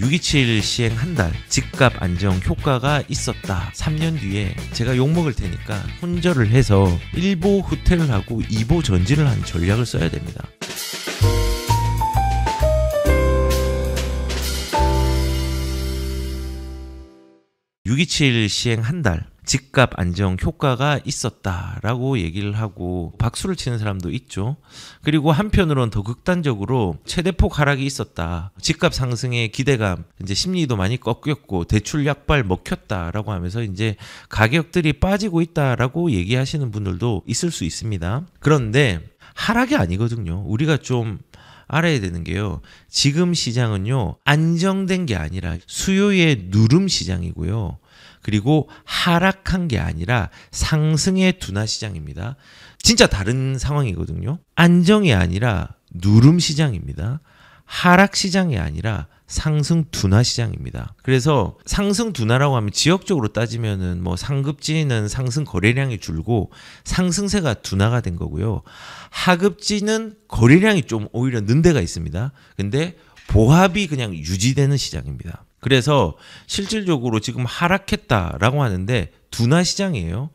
6.27 시행 한 달 집값 안정 효과가 있었다. 3년 뒤에 제가 욕먹을 테니까 손절을 해서 1보 후퇴를 하고 2보 전진을 하는 전략을 써야 됩니다. (6.27) 시행 한 달 집값 안정 효과가 있었다라고 얘기를 하고 박수를 치는 사람도 있죠. 그리고 한편으로는 더 극단적으로 최대폭 하락이 있었다. 집값 상승의 기대감, 이제 심리도 많이 꺾였고 대출 약발 먹혔다라고 하면서 이제 가격들이 빠지고 있다라고 얘기하시는 분들도 있을 수 있습니다. 그런데 하락이 아니거든요. 우리가 좀 알아야 되는 게요. 지금 시장은요, 안정된 게 아니라 수요의 누름 시장이고요. 그리고 하락한 게 아니라 상승의 둔화 시장입니다. 진짜 다른 상황이거든요. 안정이 아니라 누름 시장입니다. 하락 시장이 아니라 상승 둔화 시장입니다. 그래서 상승 둔화라고 하면 지역적으로 따지면은 뭐 상급지는 상승 거래량이 줄고 상승세가 둔화가 된 거고요. 하급지는 거래량이 좀 오히려 는 데가 있습니다. 근데 보합이 그냥 유지되는 시장입니다. 그래서 실질적으로 지금 하락했다라고 하는데 둔화 시장이에요.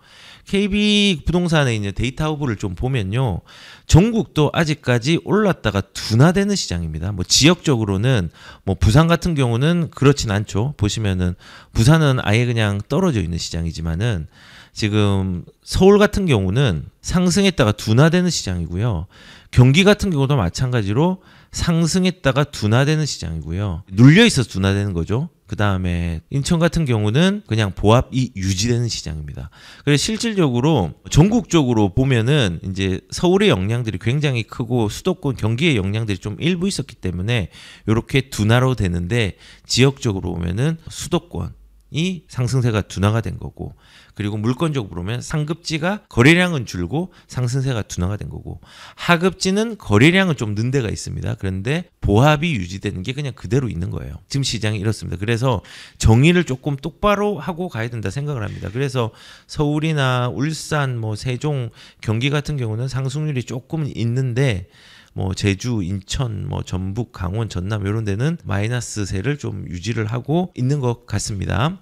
KB 부동산에 있는 데이터 허브를 좀 보면요. 전국도 아직까지 올랐다가 둔화되는 시장입니다. 뭐 지역적으로는 뭐 부산 같은 경우는 그렇진 않죠. 보시면은 부산은 아예 그냥 떨어져 있는 시장이지만은 지금 서울 같은 경우는 상승했다가 둔화되는 시장이고요. 경기 같은 경우도 마찬가지로 상승했다가 둔화되는 시장이고요. 눌려 있어서 둔화되는 거죠. 그 다음에 인천 같은 경우는 그냥 보합이 유지되는 시장입니다. 그래서 실질적으로 전국적으로 보면은 이제 서울의 영향들이 굉장히 크고 수도권 경기의 영향들이 좀 일부 있었기 때문에 이렇게 둔화로 되는데 지역적으로 보면은 수도권이 상승세가 둔화가 된 거고, 그리고 물건적으로 보면 상급지가 거래량은 줄고 상승세가 둔화가 된 거고, 하급지는 거래량은 좀 는 데가 있습니다. 그런데 보합이 유지되는 게 그냥 그대로 있는 거예요. 지금 시장이 이렇습니다. 그래서 정의를 조금 똑바로 하고 가야 된다 생각을 합니다. 그래서 서울이나 울산, 뭐 세종, 경기 같은 경우는 상승률이 조금 있는데 뭐 제주, 인천, 뭐 전북, 강원, 전남 이런 데는 마이너스세를 좀 유지를 하고 있는 것 같습니다.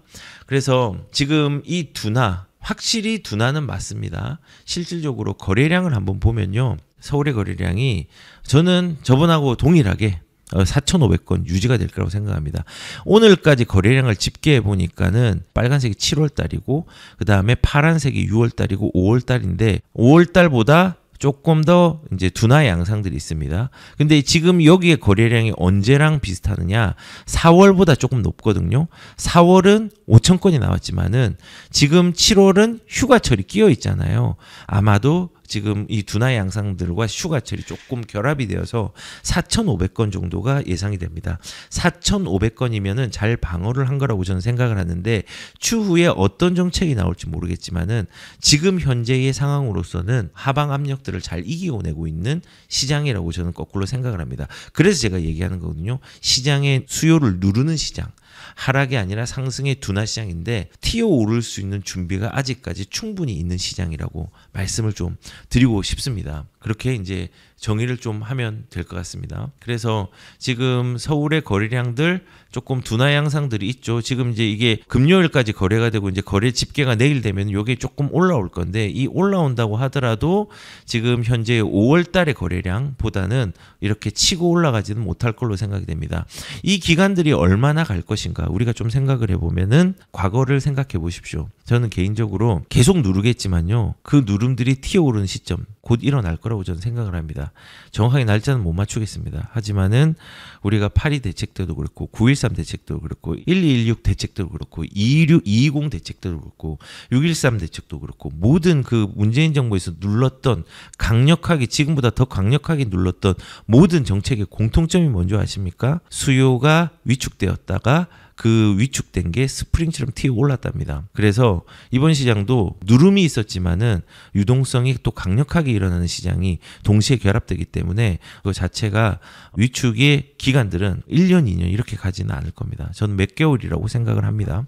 그래서 지금 이 둔화, 확실히 둔화는 맞습니다. 실질적으로 거래량을 한번 보면요. 서울의 거래량이 저는 저번하고 동일하게 4,500건 유지가 될 거라고 생각합니다. 오늘까지 거래량을 집계해 보니까는 빨간색이 7월 달이고 그 다음에 파란색이 6월 달이고 5월 달인데 5월 달보다 조금 더 이제 둔화 양상들이 있습니다. 근데 지금 여기에 거래량이 언제랑 비슷하느냐? 4월보다 조금 높거든요. 4월은 5천 건이 나왔지만은 지금 7월은 휴가철이 끼어 있잖아요. 아마도 지금 이 둔화 양상들과 휴가철이 조금 결합이 되어서 4,500건 정도가 예상이 됩니다. 4,500건이면은 잘 방어를 한 거라고 저는 생각을 하는데 추후에 어떤 정책이 나올지 모르겠지만은 지금 현재의 상황으로서는 하방 압력들을 잘 이겨내고 있는 시장이라고 저는 거꾸로 생각을 합니다. 그래서 제가 얘기하는 거거든요. 시장의 수요를 누르는 시장. 하락이 아니라 상승의 둔화 시장인데 튀어오를 수 있는 준비가 아직까지 충분히 있는 시장이라고 말씀을 좀 드리고 싶습니다. 그렇게 이제 정의를 좀 하면 될 것 같습니다. 그래서 지금 서울의 거래량들 조금 둔화 양상들이 있죠. 지금 이제 이게 금요일까지 거래가 되고 이제 거래 집계가 내일 되면 이게 조금 올라올 건데 이 올라온다고 하더라도 지금 현재 5월 달의 거래량보다는 이렇게 치고 올라가지는 못할 걸로 생각이 됩니다. 이 기간들이 얼마나 갈 것인가 우리가 좀 생각을 해보면은 과거를 생각해 보십시오. 저는 개인적으로 계속 누르겠지만요. 그 누름들이 튀어오르는 시점 곧 일어날 거라고 저는 생각을 합니다. 정확하게 날짜는 못 맞추겠습니다. 하지만은 우리가 8.2 대책 때도 그렇고 9.13 대책 때도 그렇고 1216 대책 때도 그렇고 220 대책 때도 그렇고 6.13 대책도 그렇고 모든 그 문재인 정부에서 눌렀던 강력하게 지금보다 더 강력하게 눌렀던 모든 정책의 공통점이 뭔지 아십니까? 수요가 위축되었다가 그 위축된 게 스프링처럼 튀어 올랐답니다. 그래서 이번 시장도 누름이 있었지만은 유동성이 또 강력하게 일어나는 시장이 동시에 결합되기 때문에 그 자체가 위축의 기간들은 1년, 2년 이렇게 가지는 않을 겁니다. 저는 몇 개월이라고 생각을 합니다.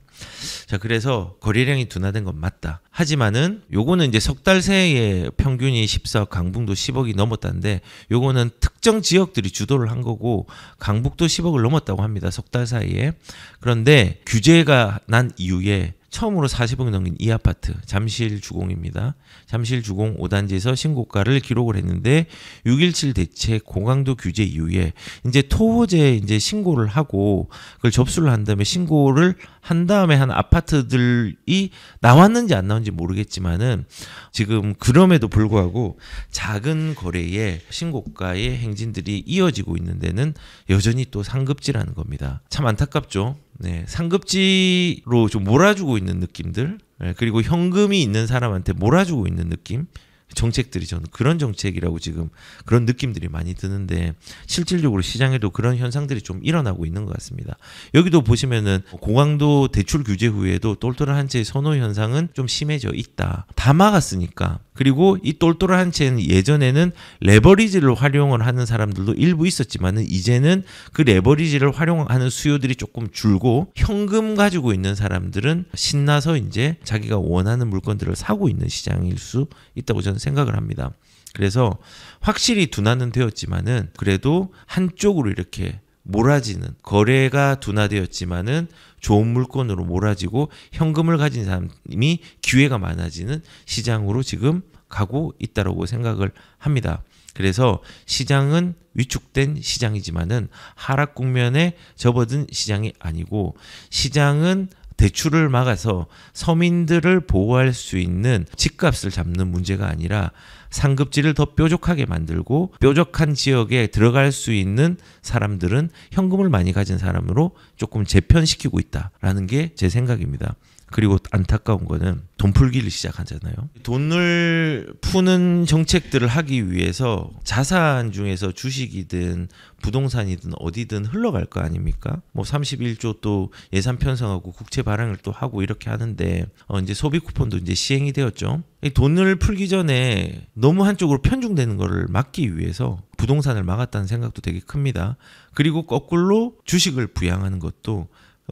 자, 그래서 거래량이 둔화된 건 맞다. 하지만은 요거는 이제 석 달 새에 평균이 14억, 강북도 10억이 넘었다는데 요거는 특정 지역들이 주도를 한 거고 강북도 10억을 넘었다고 합니다. 석 달 사이에. 그런데 규제가 난 이후에 처음으로 40억 넘긴 이 아파트 잠실주공입니다. 잠실주공 5단지에서 신고가를 기록을 했는데 6.17 대책 고강도 규제 이후에 이제 토호제 이제 신고를 하고 그걸 접수를 한 다음에 신고를 한 다음에 한 아파트들이 나왔는지 안 나왔는지 모르겠지만은 지금 그럼에도 불구하고 작은 거래에 신고가의 행진들이 이어지고 있는 데는 여전히 또 상급지라는 겁니다. 참 안타깝죠. 네, 상급지로 좀 몰아주고 있는 느낌들, 그리고 현금이 있는 사람한테 몰아주고 있는 느낌, 정책들이 저는 그런 정책이라고 지금 그런 느낌들이 많이 드는데 실질적으로 시장에도 그런 현상들이 좀 일어나고 있는 것 같습니다. 여기도 보시면은 고강도 대출 규제 후에도 똘똘한 한 채의 선호 현상은 좀 심해져 있다. 다 막았으니까. 그리고 이 똘똘한 한 채는 예전에는 레버리지를 활용을 하는 사람들도 일부 있었지만은 이제는 그 레버리지를 활용하는 수요들이 조금 줄고 현금 가지고 있는 사람들은 신나서 이제 자기가 원하는 물건들을 사고 있는 시장일 수 있다고 저는 생각을 합니다. 그래서 확실히 둔화는 되었지만은 그래도 한쪽으로 이렇게 몰아지는 거래가 둔화되었지만은 좋은 물건으로 몰아지고 현금을 가진 사람이 기회가 많아지는 시장으로 지금 가고 있다고 생각을 합니다. 그래서 시장은 위축된 시장이지만은 하락 국면에 접어든 시장이 아니고 시장은 대출을 막아서 서민들을 보호할 수 있는 집값을 잡는 문제가 아니라 상급지를 더 뾰족하게 만들고 뾰족한 지역에 들어갈 수 있는 사람들은 현금을 많이 가진 사람으로 조금 재편시키고 있다라는 게 제 생각입니다. 그리고 안타까운 거는 돈 풀기를 시작하잖아요. 돈을 푸는 정책들을 하기 위해서 자산 중에서 주식이든 부동산이든 어디든 흘러갈 거 아닙니까? 뭐 31조 또 예산 편성하고 국채 발행을 또 하고 이렇게 하는데 이제 소비 쿠폰도 이제 시행이 되었죠. 이 돈을 풀기 전에 너무 한쪽으로 편중되는 거를 막기 위해서 부동산을 막았다는 생각도 되게 큽니다. 그리고 거꾸로 주식을 부양하는 것도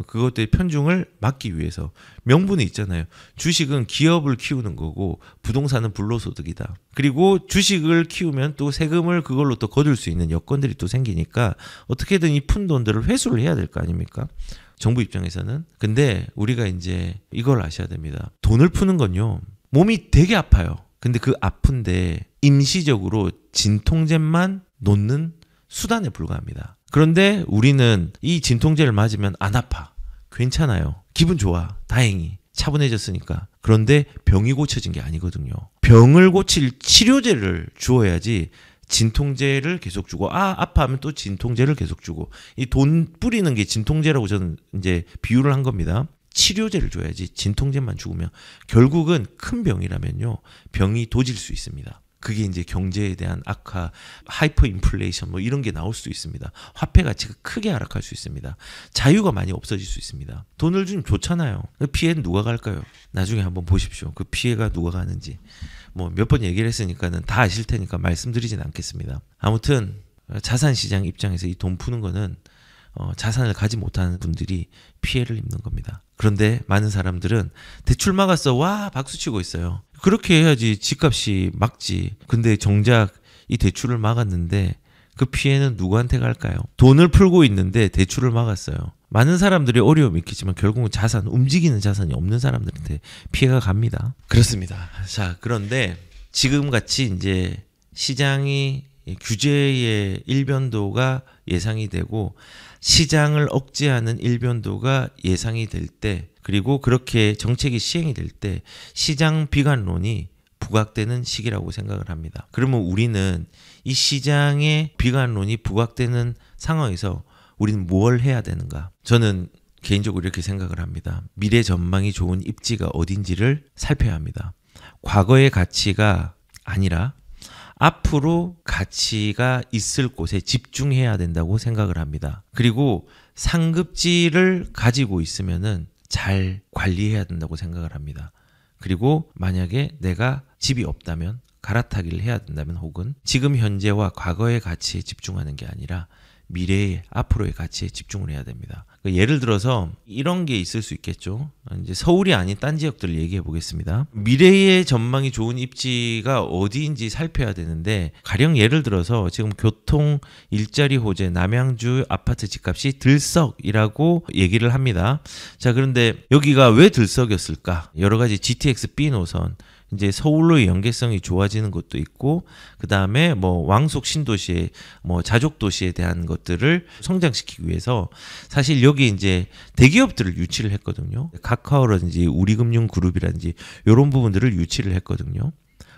그것들의 편중을 막기 위해서 명분이 있잖아요. 주식은 기업을 키우는 거고 부동산은 불로소득이다. 그리고 주식을 키우면 또 세금을 그걸로 또 거둘 수 있는 여건들이 또 생기니까 어떻게든 이 푼 돈들을 회수를 해야 될 거 아닙니까? 정부 입장에서는. 근데 우리가 이제 이걸 아셔야 됩니다. 돈을 푸는 건요. 몸이 되게 아파요. 근데 그 아픈데 임시적으로 진통제만 놓는 수단에 불과합니다. 그런데 우리는 이 진통제를 맞으면 안 아파. 괜찮아요. 기분 좋아. 다행히. 차분해졌으니까. 그런데 병이 고쳐진 게 아니거든요. 병을 고칠 치료제를 주어야지 진통제를 계속 주고 아파하면 또 진통제를 계속 주고 이 돈 뿌리는 게 진통제라고 저는 이제 비유를 한 겁니다. 치료제를 줘야지 진통제만 죽으면 결국은 큰 병이라면요. 병이 도질 수 있습니다. 그게 이제 경제에 대한 악화, 하이퍼 인플레이션 뭐 이런 게 나올 수 있습니다. 화폐 가치가 크게 하락할 수 있습니다. 자유가 많이 없어질 수 있습니다. 돈을 주면 좋잖아요. 피해는 누가 갈까요? 나중에 한번 보십시오. 그 피해가 누가 가는지. 뭐 몇 번 얘기를 했으니까는 다 아실 테니까 말씀드리진 않겠습니다. 아무튼 자산시장 입장에서 이 돈 푸는 거는 자산을 가지 못하는 분들이 피해를 입는 겁니다. 그런데 많은 사람들은 대출 막았어. 와 박수치고 있어요. 그렇게 해야지 집값이 막지. 근데 정작 이 대출을 막았는데 그 피해는 누구한테 갈까요? 돈을 풀고 있는데 대출을 막았어요. 많은 사람들이 어려움이 있겠지만 결국은 움직이는 자산이 없는 사람들한테 피해가 갑니다. 그렇습니다. 자, 그런데 지금같이 이제 시장이 규제의 일변도가 예상이 되고 시장을 억제하는 일변도가 예상이 될 때 그리고 그렇게 정책이 시행이 될 때 시장 비관론이 부각되는 시기라고 생각을 합니다. 그러면 우리는 이 시장의 비관론이 부각되는 상황에서 우리는 뭘 해야 되는가? 저는 개인적으로 이렇게 생각을 합니다. 미래 전망이 좋은 입지가 어딘지를 살펴야 합니다. 과거의 가치가 아니라 앞으로 가치가 있을 곳에 집중해야 된다고 생각을 합니다. 그리고 상급지를 가지고 있으면은 잘 관리해야 된다고 생각을 합니다. 그리고 만약에 내가 집이 없다면 갈아타기를 해야 된다면 혹은 지금 현재와 과거의 가치에 집중하는 게 아니라 미래의 앞으로의 가치에 집중을 해야 됩니다. 예를 들어서 이런 게 있을 수 있겠죠. 이제 서울이 아닌 딴 지역들을 얘기해 보겠습니다. 미래의 전망이 좋은 입지가 어디인지 살펴야 되는데 가령 예를 들어서 지금 교통, 일자리 호재, 남양주 아파트 집값이 들썩이라고 얘기를 합니다. 자, 그런데 여기가 왜 들썩였을까? 여러 가지 GTX B 노선, 이제 서울로의 연계성이 좋아지는 것도 있고, 그 다음에 뭐 왕속 신도시의 뭐 자족 도시에 대한 것들을 성장시키기 위해서 사실 여기 이제 대기업들을 유치를 했거든요. 카카오라든지 우리금융그룹이라든지 이런 부분들을 유치를 했거든요.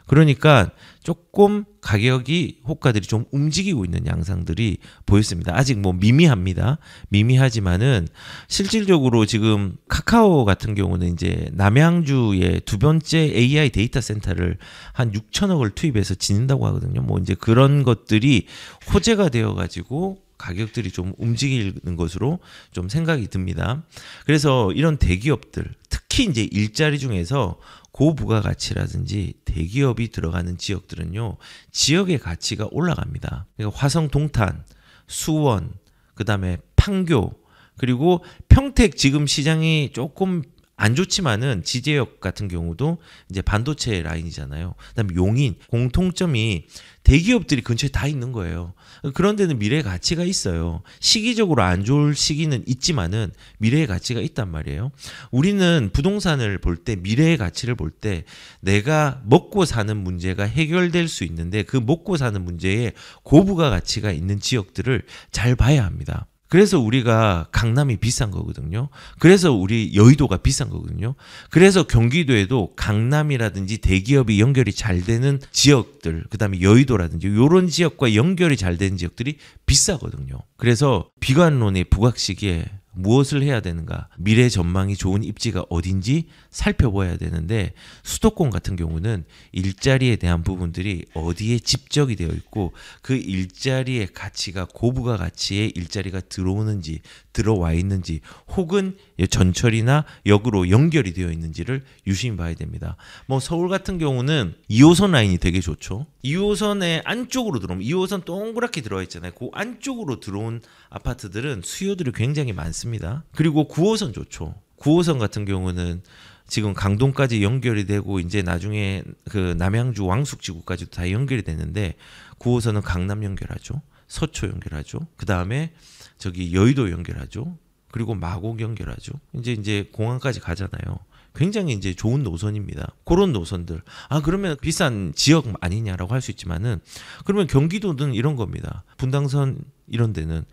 그러니까 조금 가격이 호가들이 좀 움직이고 있는 양상들이 보였습니다. 아직 뭐 미미합니다. 미미하지만은 실질적으로 지금 카카오 같은 경우는 이제 남양주의 두 번째 AI 데이터 센터를 한 6천억을 투입해서 짓는다고 하거든요. 뭐 이제 그런 것들이 호재가 되어 가지고 가격들이 좀 움직이는 것으로 좀 생각이 듭니다. 그래서 이런 대기업들, 특히 이제 일자리 중에서 고부가가치라든지 대기업이 들어가는 지역들은요, 지역의 가치가 올라갑니다. 그러니까 화성 동탄, 수원, 그 다음에 판교, 그리고 평택 지금 시장이 조금 안 좋지만은 지제역 같은 경우도 이제 반도체 라인이잖아요. 그다음에 용인 공통점이 대기업들이 근처에 다 있는 거예요. 그런 데는 미래의 가치가 있어요. 시기적으로 안 좋을 시기는 있지만은 미래의 가치가 있단 말이에요. 우리는 부동산을 볼 때 미래의 가치를 볼 때 내가 먹고 사는 문제가 해결될 수 있는데 그 먹고 사는 문제에 고부가 가치가 있는 지역들을 잘 봐야 합니다. 그래서 우리가 강남이 비싼 거거든요. 그래서 우리 여의도가 비싼 거거든요. 그래서 경기도에도 강남이라든지 대기업이 연결이 잘 되는 지역들, 그다음에 여의도라든지 이런 지역과 연결이 잘 되는 지역들이 비싸거든요. 그래서 비관론의 부각시기에 무엇을 해야 되는가? 미래 전망이 좋은 입지가 어딘지 살펴봐야 되는데 수도권 같은 경우는 일자리에 대한 부분들이 어디에 집적이 되어 있고 그 일자리의 가치가 고부가 가치의 일자리가 들어오는지 들어와 있는지 혹은 전철이나 역으로 연결이 되어 있는지를 유심히 봐야 됩니다. 뭐 서울 같은 경우는 2호선 라인이 되게 좋죠. 2호선의 안쪽으로 들어오면 2호선 동그랗게 들어와 있잖아요. 그 안쪽으로 들어온 아파트들은 수요들이 굉장히 많습니다. 그리고 9호선 좋죠. 9호선 같은 경우는 지금 강동까지 연결이 되고 이제 나중에 그 남양주 왕숙지구까지도 다 연결이 되는데 9호선은 강남 연결하죠. 서초 연결하죠. 그 다음에 저기 여의도 연결하죠. 그리고 마곡 연결하죠. 이제 공항까지 가잖아요. 굉장히 이제 좋은 노선입니다. 그런 노선들. 아, 그러면 비싼 지역 아니냐라고 할 수 있지만은 그러면 경기도는 이런 겁니다. 분당선 이런 데는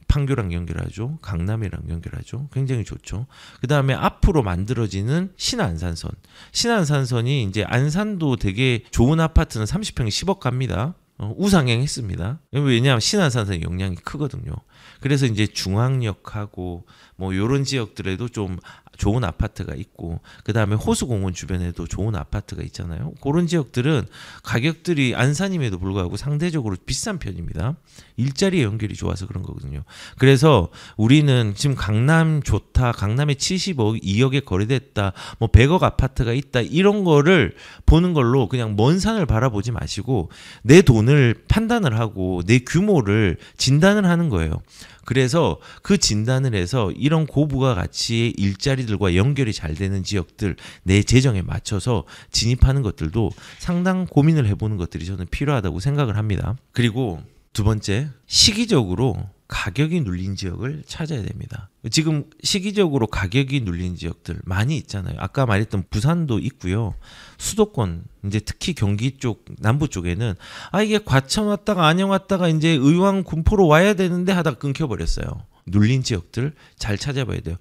판교랑 연결하죠. 강남이랑 연결하죠. 굉장히 좋죠. 그 다음에 앞으로 만들어지는 신안산선. 신안산선이 이제 안산도 되게 좋은 아파트는 30평 10억 갑니다. 우상향했습니다. 왜냐하면 신안산선의 영향이 크거든요. 그래서 이제 중앙역하고 뭐 이런 지역들에도 좀 좋은 아파트가 있고 그 다음에 호수공원 주변에도 좋은 아파트가 있잖아요. 그런 지역들은 가격들이 안산임에도 불구하고 상대적으로 비싼 편입니다. 일자리 연결이 좋아서 그런 거거든요. 그래서 우리는 지금 강남 좋다, 강남에 70억, 2억에 거래됐다, 뭐 100억 아파트가 있다 이런 거를 보는 걸로 그냥 먼 산을 바라보지 마시고 내 돈을 판단을 하고 내 규모를 진단을 하는 거예요. 그래서 그 진단을 해서 이런 고부가 가치의 일자리들과 연결이 잘 되는 지역들 내 재정에 맞춰서 진입하는 것들도 상당 고민을 해보는 것들이 저는 필요하다고 생각을 합니다. 그리고 두 번째, 시기적으로 가격이 눌린 지역을 찾아야 됩니다. 지금 시기적으로 가격이 눌린 지역들 많이 있잖아요. 아까 말했던 부산도 있고요. 수도권, 이제 특히 경기 쪽, 남부 쪽에는 이게 과천 왔다가 안양 왔다가 이제 의왕 군포로 와야 되는데 하다가 끊겨버렸어요. 눌린 지역들 잘 찾아봐야 돼요.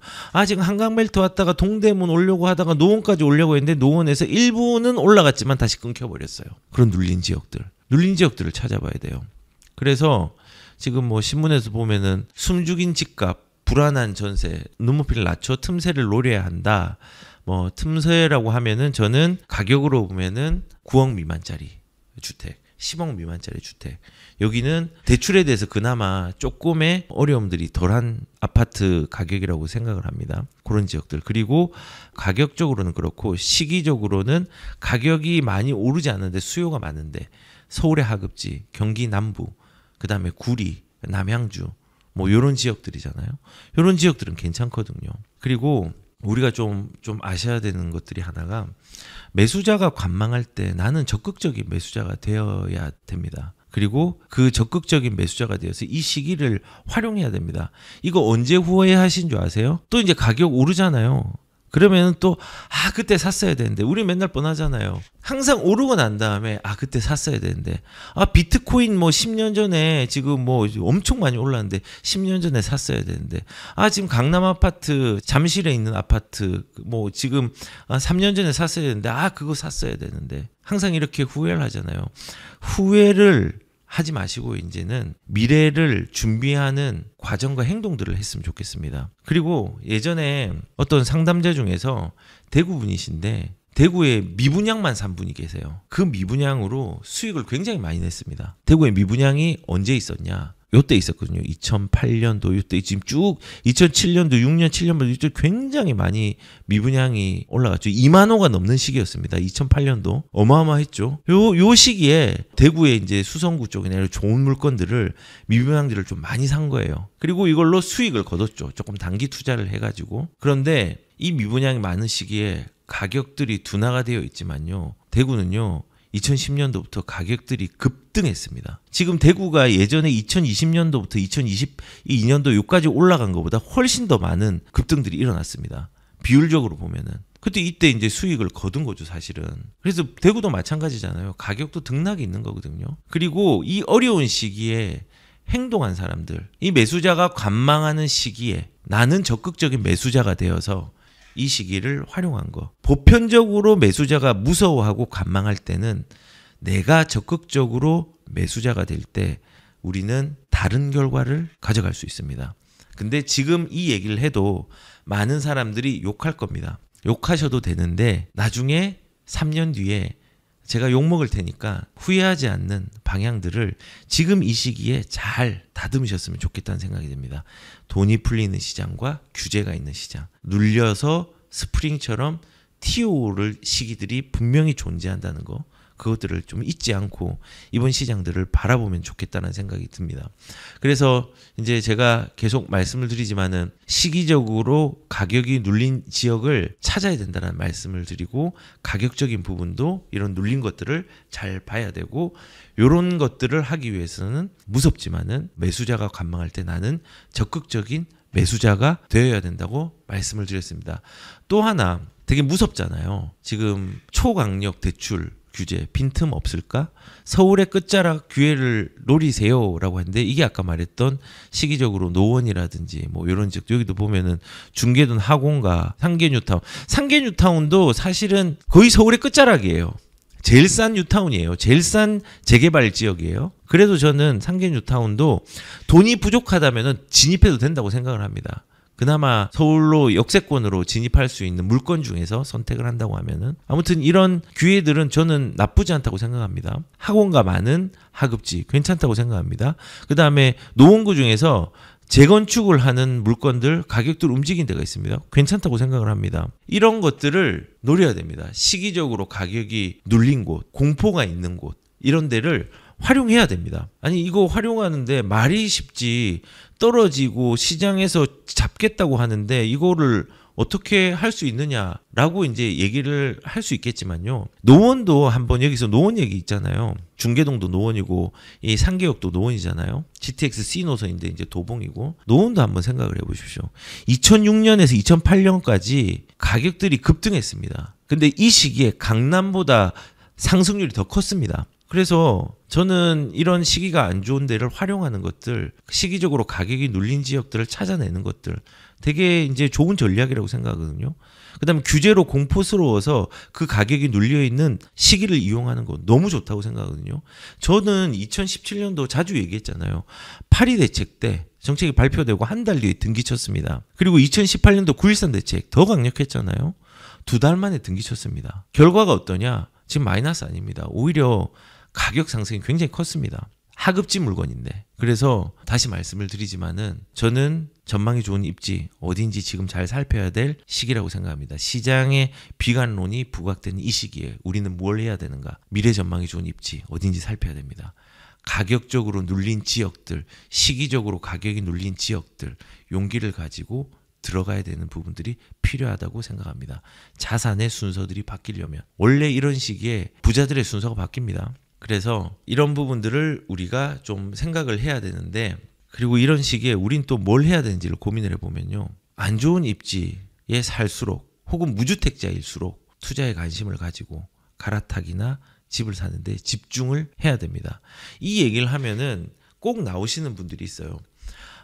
지금 한강벨트 왔다가 동대문 오려고 하다가 노원까지 오려고 했는데 노원에서 일부는 올라갔지만 다시 끊겨버렸어요. 그런 눌린 지역들을 찾아봐야 돼요. 그래서 지금 뭐 신문에서 보면은 숨죽인 집값, 불안한 전세, 눈높이를 낮춰 틈새를 노려야 한다. 뭐 틈새라고 하면은 저는 가격으로 보면은 9억 미만짜리 주택, 10억 미만짜리 주택. 여기는 대출에 대해서 그나마 조금의 어려움들이 덜한 아파트 가격이라고 생각을 합니다. 그런 지역들. 그리고 가격적으로는 그렇고 시기적으로는 가격이 많이 오르지 않는데 수요가 많은데 서울의 하급지, 경기 남부, 그 다음에 구리, 남양주 뭐 이런 지역들이잖아요. 이런 지역들은 괜찮거든요. 그리고 우리가 좀 아셔야 되는 것들이 하나가 매수자가 관망할 때 나는 적극적인 매수자가 되어야 됩니다. 그리고 그 적극적인 매수자가 되어서 이 시기를 활용해야 됩니다. 이거 언제 후회하신 줄 아세요? 또 이제 가격 오르잖아요. 그러면 또 그때 샀어야 되는데 우리 맨날 뻔하잖아요. 항상 오르고 난 다음에 그때 샀어야 되는데 비트코인 뭐 10년 전에 지금 뭐 엄청 많이 올랐는데 10년 전에 샀어야 되는데 지금 강남 아파트 잠실에 있는 아파트 뭐 지금 3년 전에 샀어야 되는데 그거 샀어야 되는데 항상 이렇게 후회를 하잖아요. 후회를 하지 마시고 이제는 미래를 준비하는 과정과 행동들을 했으면 좋겠습니다. 그리고 예전에 어떤 상담자 중에서 대구 분이신데 대구에 미분양만 산 분이 계세요. 그 미분양으로 수익을 굉장히 많이 냈습니다. 대구에 미분양이 언제 있었냐? 요때 있었거든요. 2008년도 요때 지금 쭉 2007년도 6년 7년부터 이때 굉장히 많이 미분양이 올라갔죠. 2만 호가 넘는 시기였습니다. 2008년도 어마어마했죠. 요 시기에 대구의 이제 수성구 쪽이나 좋은 물건들을 미분양들을 좀 많이 산 거예요. 그리고 이걸로 수익을 거뒀죠. 조금 단기 투자를 해가지고. 그런데 이 미분양이 많은 시기에 가격들이 둔화가 되어 있지만요. 대구는요. 2010년도부터 가격들이 급등했습니다. 지금 대구가 예전에 2020년도부터 2022년도 요까지 올라간 것보다 훨씬 더 많은 급등들이 일어났습니다. 비율적으로 보면은. 그때 이때 이제 수익을 거둔 거죠, 사실은. 그래서 대구도 마찬가지잖아요. 가격도 등락이 있는 거거든요. 그리고 이 어려운 시기에 행동한 사람들, 이 매수자가 관망하는 시기에 나는 적극적인 매수자가 되어서 이 시기를 활용한 거. 보편적으로 매수자가 무서워하고 관망할 때는 내가 적극적으로 매수자가 될 때 우리는 다른 결과를 가져갈 수 있습니다. 근데 지금 이 얘기를 해도 많은 사람들이 욕할 겁니다. 욕하셔도 되는데 나중에 3년 뒤에 제가 욕먹을 테니까 후회하지 않는 방향들을 지금 이 시기에 잘 다듬으셨으면 좋겠다는 생각이 듭니다. 돈이 풀리는 시장과 규제가 있는 시장. 눌려서 스프링처럼 튀어오를 시기들이 분명히 존재한다는 거. 그것들을 좀 잊지 않고 이번 시장들을 바라보면 좋겠다는 생각이 듭니다. 그래서 이제 제가 계속 말씀을 드리지만은 시기적으로 가격이 눌린 지역을 찾아야 된다는 말씀을 드리고 가격적인 부분도 이런 눌린 것들을 잘 봐야 되고 이런 것들을 하기 위해서는 무섭지만은 매수자가 관망할 때 나는 적극적인 매수자가 되어야 된다고 말씀을 드렸습니다. 또 하나 되게 무섭잖아요. 지금 초강력 대출 규제 빈틈 없을까? 서울의 끝자락 기회를 노리세요라고 했는데 이게 아까 말했던 시기적으로 노원이라든지 뭐 이런 지역 여기도 보면은 중계동 하공가 상계 뉴타운도 사실은 거의 서울의 끝자락이에요. 제일 싼 뉴타운이에요. 제일 싼 재개발 지역이에요. 그래도 저는 상계 뉴타운도 돈이 부족하다면은 진입해도 된다고 생각을 합니다. 그나마 서울로 역세권으로 진입할 수 있는 물건 중에서 선택을 한다고 하면은 아무튼 이런 기회들은 저는 나쁘지 않다고 생각합니다. 학원가 많은 하급지 괜찮다고 생각합니다. 그 다음에 노원구 중에서 재건축을 하는 물건들 가격들 움직인 데가 있습니다. 괜찮다고 생각을 합니다. 이런 것들을 노려야 됩니다. 시기적으로 가격이 눌린 곳, 공포가 있는 곳 이런 데를 활용해야 됩니다. 아니 이거 활용하는데 말이 쉽지 떨어지고 시장에서 잡겠다고 하는데 이거를 어떻게 할 수 있느냐라고 이제 얘기를 할 수 있겠지만요. 노원도 한번 여기서 노원 얘기 있잖아요. 중계동도 노원이고 이 상계역도 노원이잖아요. GTX C 노선인데 이제 도봉이고 노원도 한번 생각을 해보십시오. 2006년에서 2008년까지 가격들이 급등했습니다. 근데 이 시기에 강남보다 상승률이 더 컸습니다. 그래서 저는 이런 시기가 안 좋은 데를 활용하는 것들, 시기적으로 가격이 눌린 지역들을 찾아내는 것들 되게 이제 좋은 전략이라고 생각하거든요. 그다음에 규제로 공포스러워서 그 가격이 눌려 있는 시기를 이용하는 거 너무 좋다고 생각하거든요. 저는 2017년도 자주 얘기했잖아요. 8.2 대책 때 정책이 발표되고 한 달 뒤에 등기쳤습니다. 그리고 2018년도 9.13 대책 더 강력했잖아요. 2달 만에 등기쳤습니다. 결과가 어떠냐? 지금 마이너스 아닙니다. 오히려 가격 상승이 굉장히 컸습니다. 하급지 물건인데. 그래서 다시 말씀을 드리지만은 저는 전망이 좋은 입지 어딘지 지금 잘 살펴야 될 시기라고 생각합니다. 시장의 비관론이 부각되는 이 시기에 우리는 뭘 해야 되는가? 미래 전망이 좋은 입지 어딘지 살펴야 됩니다. 가격적으로 눌린 지역들, 시기적으로 가격이 눌린 지역들, 용기를 가지고 들어가야 되는 부분들이 필요하다고 생각합니다. 자산의 순서들이 바뀌려면 원래 이런 시기에 부자들의 순서가 바뀝니다. 그래서 이런 부분들을 우리가 좀 생각을 해야 되는데, 그리고 이런 시기에 우린 또 뭘 해야 되는지를 고민을 해보면요, 안 좋은 입지에 살수록 혹은 무주택자일수록 투자에 관심을 가지고 갈아타기나 집을 사는데 집중을 해야 됩니다. 이 얘기를 하면은 꼭 나오시는 분들이 있어요.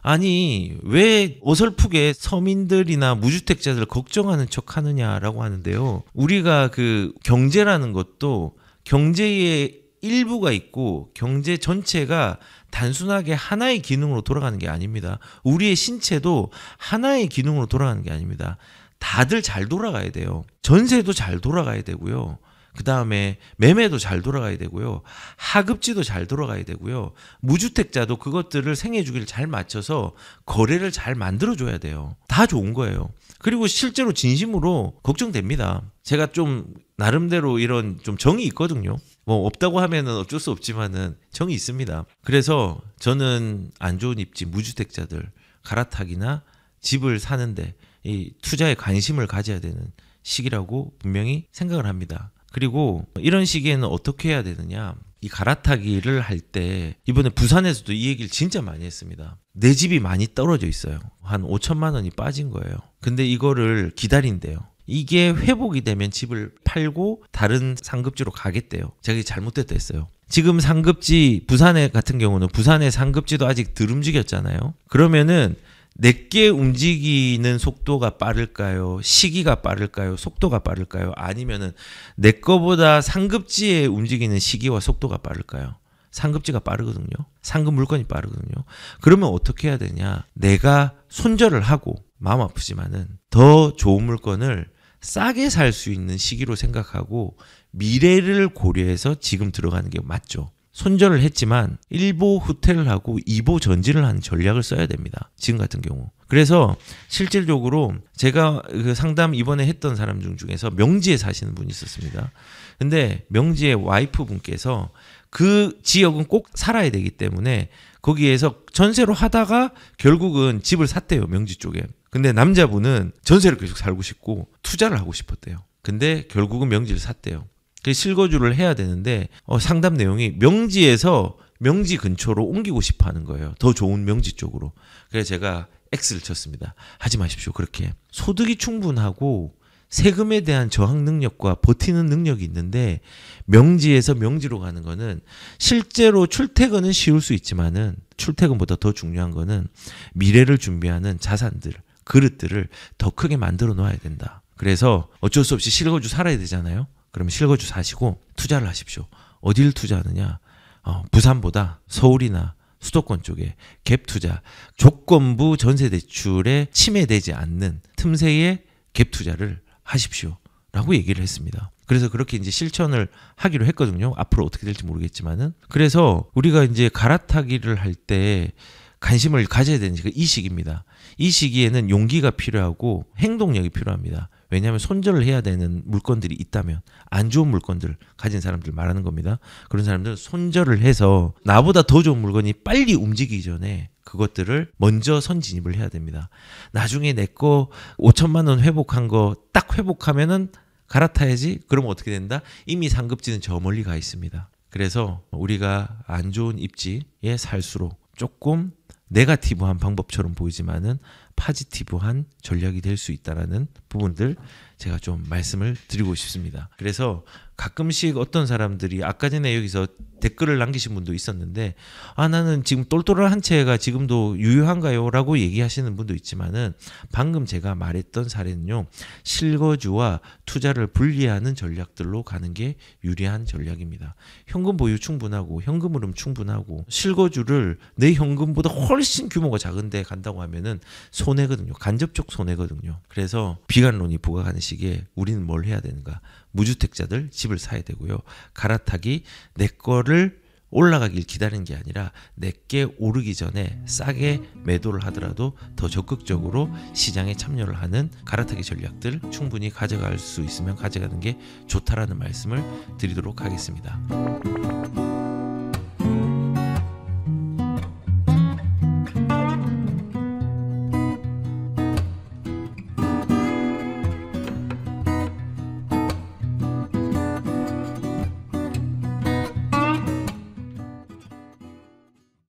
아니 왜 어설프게 서민들이나 무주택자들 걱정하는 척 하느냐라고 하는데요. 우리가 그 경제라는 것도 경제의 일부가 있고 경제 전체가 단순하게 하나의 기능으로 돌아가는 게 아닙니다. 우리의 신체도 하나의 기능으로 돌아가는 게 아닙니다. 다들 잘 돌아가야 돼요. 전세도 잘 돌아가야 되고요. 그 다음에 매매도 잘 돌아가야 되고요. 하급지도 잘 돌아가야 되고요. 무주택자도 그것들을 생애주기를 잘 맞춰서 거래를 잘 만들어줘야 돼요. 다 좋은 거예요. 그리고 실제로 진심으로 걱정됩니다. 제가 좀 나름대로 이런 좀 정이 있거든요. 뭐 없다고 하면은 어쩔 수 없지만은 정이 있습니다. 그래서 저는 안 좋은 입지 무주택자들 갈아타기나 집을 사는데 이 투자에 관심을 가져야 되는 시기라고 분명히 생각을 합니다. 그리고 이런 시기에는 어떻게 해야 되느냐, 이 갈아타기를 할 때 이번에 부산에서도 이 얘기를 진짜 많이 했습니다. 내 집이 많이 떨어져 있어요. 한 5천만 원이 빠진 거예요. 근데 이거를 기다린대요. 이게 회복이 되면 집을 팔고 다른 상급지로 가겠대요. 제가 잘못됐다 했어요. 지금 상급지 부산에 같은 경우는 부산의 상급지도 아직 덜 움직였잖아요. 그러면은 내게 움직이는 속도가 빠를까요? 시기가 빠를까요? 속도가 빠를까요? 아니면은 내 거보다 상급지에 움직이는 시기와 속도가 빠를까요? 상급지가 빠르거든요. 상급 물건이 빠르거든요. 그러면 어떻게 해야 되냐? 내가 손절을 하고 마음 아프지만은 더 좋은 물건을 싸게 살 수 있는 시기로 생각하고 미래를 고려해서 지금 들어가는 게 맞죠. 손절을 했지만 1보 후퇴를 하고 2보 전진을 하는 전략을 써야 됩니다. 지금 같은 경우. 그래서 실질적으로 제가 그 상담 이번에 했던 사람 중에서 명지에 사시는 분이 있었습니다. 근데 명지의 와이프분께서 그 지역은 꼭 살아야 되기 때문에 거기에서 전세로 하다가 결국은 집을 샀대요. 명지 쪽에. 근데 남자분은 전세를 계속 살고 싶고 투자를 하고 싶었대요. 근데 결국은 명지를 샀대요. 실거주를 해야 되는데 상담 내용이 명지에서 명지 근처로 옮기고 싶어 하는 거예요. 더 좋은 명지 쪽으로. 그래서 제가 X를 쳤습니다. 하지 마십시오. 그렇게. 소득이 충분하고 세금에 대한 저항 능력과 버티는 능력이 있는데 명지에서 명지로 가는 거는 실제로 출퇴근은 쉬울 수 있지만은 출퇴근보다 더 중요한 거는 미래를 준비하는 자산들, 그릇들을 더 크게 만들어 놓아야 된다. 그래서 어쩔 수 없이 실거주 살아야 되잖아요. 그러면 실거주 사시고 투자를 하십시오. 어디를 투자하느냐? 부산보다 서울이나 수도권 쪽에 갭 투자, 조건부 전세 대출에 침해되지 않는 틈새의 갭 투자를 하십시오. 라고 얘기를 했습니다. 그래서 그렇게 이제 실천을 하기로 했거든요. 앞으로 어떻게 될지 모르겠지만은. 그래서 우리가 이제 갈아타기를 할 때 관심을 가져야 되는 시기가 이 시기입니다. 이 시기에는 용기가 필요하고 행동력이 필요합니다. 왜냐하면 손절을 해야 되는 물건들이 있다면 안 좋은 물건들 가진 사람들 말하는 겁니다. 그런 사람들은 손절을 해서 나보다 더 좋은 물건이 빨리 움직이기 전에 그것들을 먼저 선진입을 해야 됩니다. 나중에 내 거 5천만 원 회복한 거 딱 회복하면은 갈아타야지. 그러면 어떻게 된다? 이미 상급지는 저 멀리 가 있습니다. 그래서 우리가 안 좋은 입지에 살수록 조금 네거티브한 방법처럼 보이지만은 파지티브한 전략이 될 수 있다라는 부분들 제가 좀 말씀을 드리고 싶습니다. 그래서 가끔씩 어떤 사람들이 아까 전에 여기서 댓글을 남기신 분도 있었는데 나는 지금 똘똘한 한 채가 지금도 유효한가요? 라고 얘기하시는 분도 있지만은 방금 제가 말했던 사례는요. 실거주와 투자를 분리하는 전략들로 가는 게 유리한 전략입니다. 현금 보유 충분하고 현금 흐름 충분하고 실거주를 내 현금보다 훨씬 규모가 작은데 간다고 하면은 손해거든요. 간접적 손해거든요. 그래서 비관론이 부각하는 시기에 우리는 뭘 해야 되는가? 무주택자들 집을 사야 되고요. 갈아타기 내 거를 올라가길 기다리는 게 아니라 내게 오르기 전에 싸게 매도를 하더라도 더 적극적으로 시장에 참여를 하는 갈아타기 전략들 충분히 가져갈 수 있으면 가져가는 게 좋다라는 말씀을 드리도록 하겠습니다.